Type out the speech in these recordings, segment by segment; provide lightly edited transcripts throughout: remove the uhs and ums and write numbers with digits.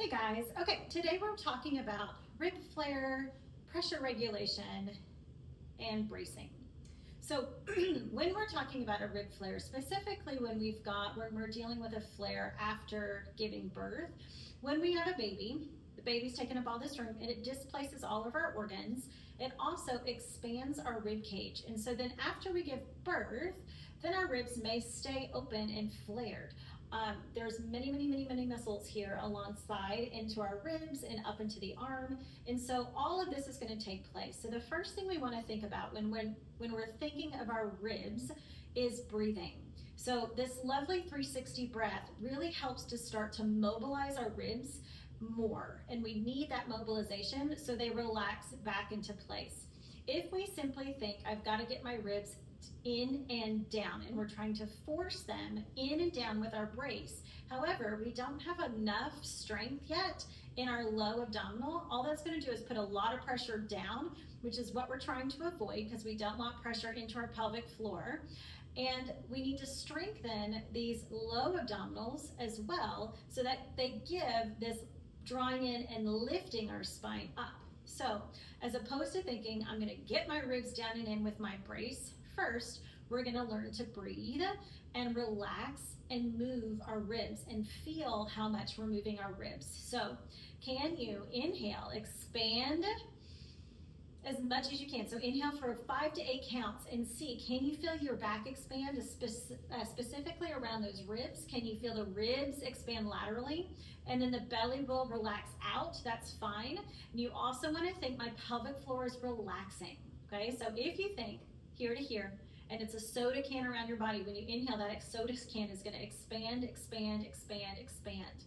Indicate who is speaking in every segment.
Speaker 1: Hey guys, okay, today we're talking about rib flare, pressure regulation, and bracing. So when we're talking about a rib flare, specifically when we're dealing with a flare after giving birth, when we have a baby, the baby's taking up all this room and it displaces all of our organs. It also expands our rib cage. And so then after we give birth, then our ribs may stay open and flared. There's many muscles here alongside into our ribs and up into the arm. And so all of this is going to take place. So the first thing we want to think about when we're thinking of our ribs is breathing. So this lovely 360 breath really helps to start to mobilize our ribs more. And we need that mobilization so they relax back into place. If we simply think, I've got to get my ribs in and down, and we're trying to force them in and down with our brace. However, we don't have enough strength yet in our low abdominal. All that's going to do is put a lot of pressure down, which is what we're trying to avoid because we don't want pressure into our pelvic floor. And we need to strengthen these low abdominals as well so that they give this drawing in and lifting our spine up. So as opposed to thinking, I'm going to get my ribs down and in with my brace, first, we're going to learn to breathe and relax and move our ribs and feel how much we're moving our ribs. So can you inhale, expand as much as you can. So inhale for 5 to 8 counts and see, can you feel your back expand specifically around those ribs? Can you feel the ribs expand laterally? And then the belly will relax out, that's fine. And you also want to think my pelvic floor is relaxing, okay? So if you think here to here, and it's a soda can around your body, when you inhale, that soda can is going to expand, expand, expand, expand.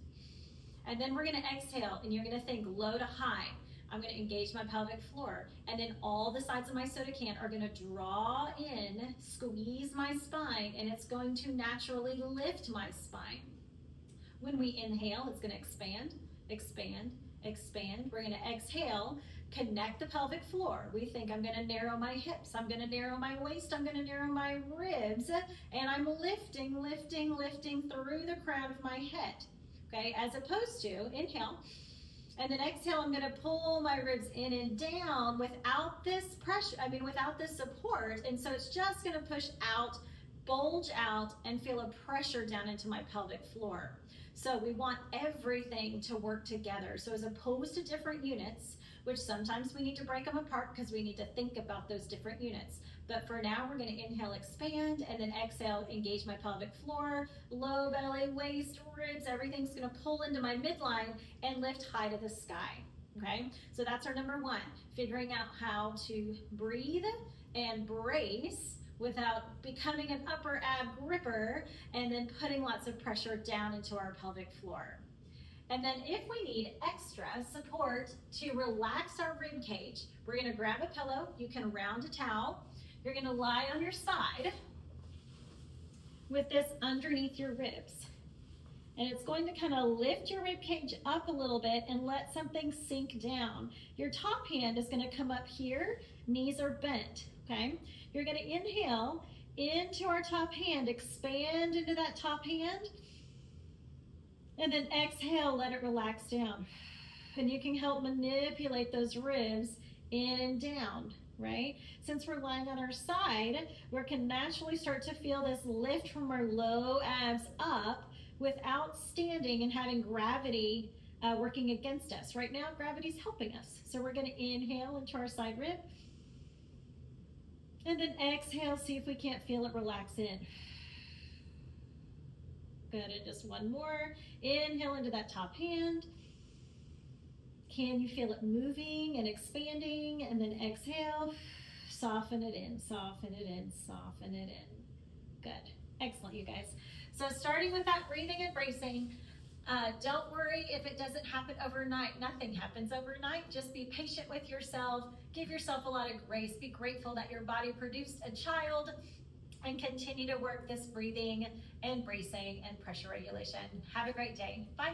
Speaker 1: And then we're going to exhale, and you're going to think low to high. I'm going to engage my pelvic floor, and then all the sides of my soda can are going to draw in, squeeze my spine, and it's going to naturally lift my spine. When we inhale, it's going to expand, expand, expand. We're going to exhale, connect the pelvic floor. We think I'm going to narrow my hips, I'm going to narrow my waist, I'm going to narrow my ribs, and I'm lifting, lifting, lifting through the crown of my head. Okay, as opposed to inhale, and then exhale, I'm going to pull my ribs in and down without this pressure, without this support. And so it's just going to push out, bulge out, and feel a pressure down into my pelvic floor. So we want everything to work together. So as opposed to different units, which sometimes we need to break them apart because we need to think about those different units. But for now, we're going to inhale, expand, and then exhale, engage my pelvic floor, low belly, waist, ribs, everything's going to pull into my midline and lift high to the sky, okay? So that's our number one, figuring out how to breathe and brace without becoming an upper ab gripper and then putting lots of pressure down into our pelvic floor. And then if we need extra support to relax our rib cage, we're going to grab a pillow. You can round a towel. You're going to lie on your side with this underneath your ribs. And it's going to kind of lift your rib cage up a little bit and let something sink down. Your top hand is going to come up here, knees are bent, okay? You're going to inhale into our top hand, expand into that top hand, and then exhale, let it relax down. And you can help manipulate those ribs in and down, right? Since we're lying on our side, we can naturally start to feel this lift from our low abs up without standing and having gravity working against us. Right now, gravity's helping us. So we're going to inhale into our side rib. And then exhale, see if we can't feel it relax in. Good, and just one more. Inhale into that top hand. Can you feel it moving and expanding? And then exhale, soften it in, soften it in, soften it in. Good, excellent, you guys. So starting with that breathing and bracing, don't worry if it doesn't happen overnight. Nothing happens overnight. Just be patient with yourself. Give yourself a lot of grace. Be grateful that your body produced a child, and continue to work this breathing and bracing and pressure regulation. Have a great day. Bye.